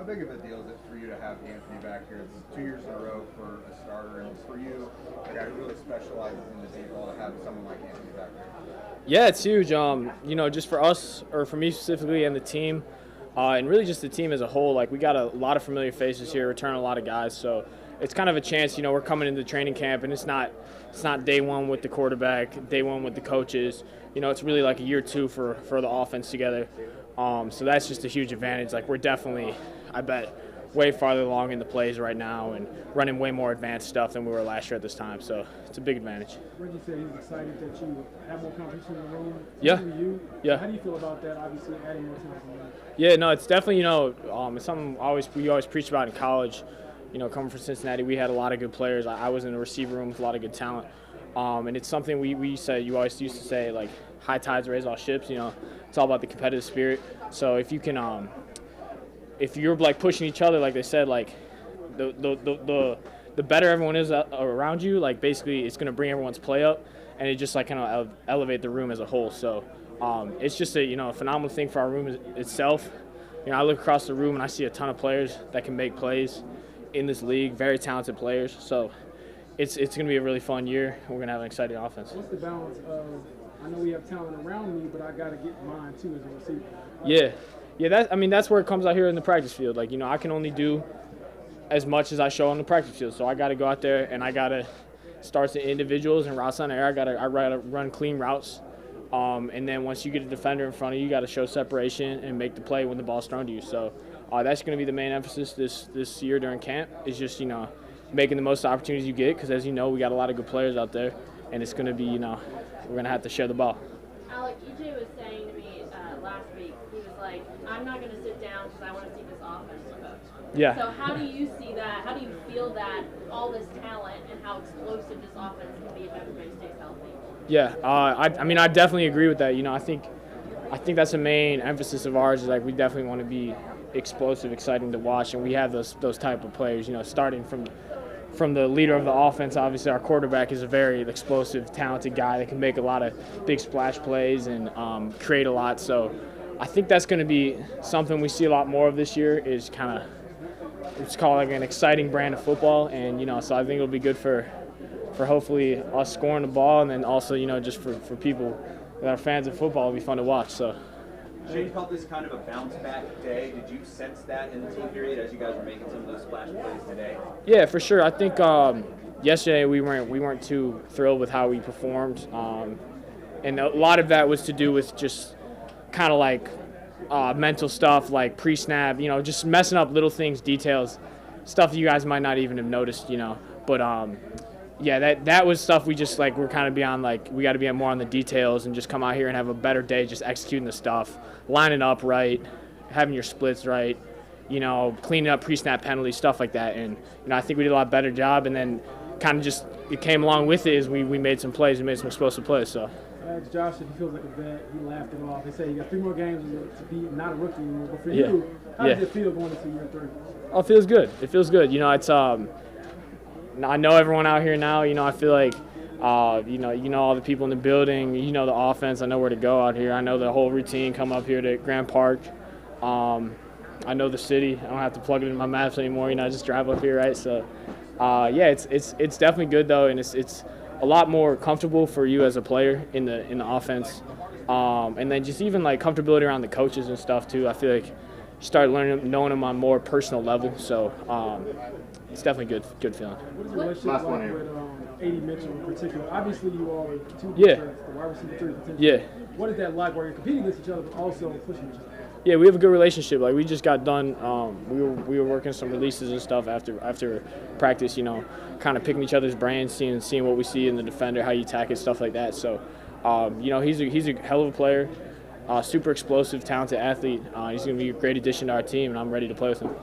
How big of a deal is it for you to have Anthony back here? It's 2 years in a row for a starter, and for you, a guy who really specializes in the deep ball, to have someone like Anthony back here. Yeah, it's huge. Just for us, or for me specifically, and the team, and really just the team as a whole. Like, we got a lot of familiar faces here, returning a lot of guys. So it's kind of a chance. We're coming into training camp, and it's not day one with the quarterback, day one with the coaches. It's really like a year two for the offense together. So that's just a huge advantage. Like, we're definitely, I bet, way farther along in the plays right now and running way more advanced stuff than we were last year at this time. So it's a big advantage. Reggie said he's excited that you have more competition in the room. Yeah. Yeah. How do you feel about that, obviously, adding more talent in the room? Yeah, no, it's definitely, it's something we always preached about in college. Coming from Cincinnati, we had a lot of good players. I was in the receiver room with a lot of good talent. And it's something we say, you always used to say, like, high tides raise all ships. It's all about the competitive spirit. So if you can, if you're like pushing each other, like they said, like the better everyone is around you, like basically it's going to bring everyone's play up, and it just like kind of elevate the room as a whole. So it's just a phenomenal thing for our room itself. I look across the room and I see a ton of players that can make plays in this league, very talented players. So it's going to be a really fun year. We're going to have an exciting offense. What's the balance of, I know we have talent around me, but I got to get mine too as a receiver? Yeah, that's where it comes out here in the practice field. Like, I can only do as much as I show on the practice field. So I got to go out there and I got to start the individuals and routes on the air. I got to run clean routes. And then once you get a defender in front of you, you got to show separation and make the play when the ball's thrown to you. So that's going to be the main emphasis this year during camp, is just, making the most opportunities you get, because as you know, we got a lot of good players out there, and it's going to be, we're going to have to share the ball. Alec, EJ was saying to me last week, he was like, I'm not going to sit down because I want to see this offense coach. Yeah. So how do you see that? How do you feel that all this talent and how explosive this offense can be if everybody stays healthy? Yeah, I definitely agree with that. I think that's the main emphasis of ours, is like we definitely want to be explosive, exciting to watch, and we have those type of players. Starting from the leader of the offense, obviously our quarterback is a very explosive, talented guy that can make a lot of big splash plays and create a lot. So I think that's going to be something we see a lot more of this year, is kind of, it's called like an exciting brand of football. And, so I think it'll be good for hopefully us scoring the ball, and then also, just for people that are fans of football, it'll be fun to watch. So. Shane felt this kind of a bounce-back day. Did you sense that in the team period as you guys were making some of those splash plays today? Yeah, for sure. I think yesterday we weren't too thrilled with how we performed, and a lot of that was to do with just kind of like mental stuff, like pre-snap, just messing up little things, details, stuff you guys might not even have noticed, But yeah, that was stuff we just we're kind of beyond, we got to be more on the details and just come out here and have a better day just executing the stuff, lining up right, having your splits right, cleaning up pre-snap penalties, stuff like that. And, I think we did a lot better job, and then kind of just it came along with it is we made some plays, we made some explosive plays. So. I asked Josh if he feels like a vet. He laughed it off. They say you got 3 more games to be not a rookie anymore. But for you, how does it feel going into year 3? Oh, it feels good. It feels good. It's I know everyone out here now. I feel like, all the people in the building. The offense. I know where to go out here. I know the whole routine. Come up here to Grand Park. I know the city. I don't have to plug it in my maps anymore. I just drive up here, right? So, yeah, it's definitely good though, and it's a lot more comfortable for you as a player in the offense, and then just even comfortability around the coaches and stuff too. I feel like you start knowing them on more personal level. So. It's definitely good feeling. What is your relationship like with A.D. Mitchell in particular? Obviously, you all are 2 Yeah. the wide receiver 3 potential. Yeah. What is that like where you're competing against each other but also pushing each other? Yeah, we have a good relationship. We just got done. We were working some releases and stuff after practice. Kind of picking each other's brains, seeing what we see in the defender, how you attack it, stuff like that. So, he's a hell of a player, super explosive, talented athlete. He's going to be a great addition to our team, and I'm ready to play with him.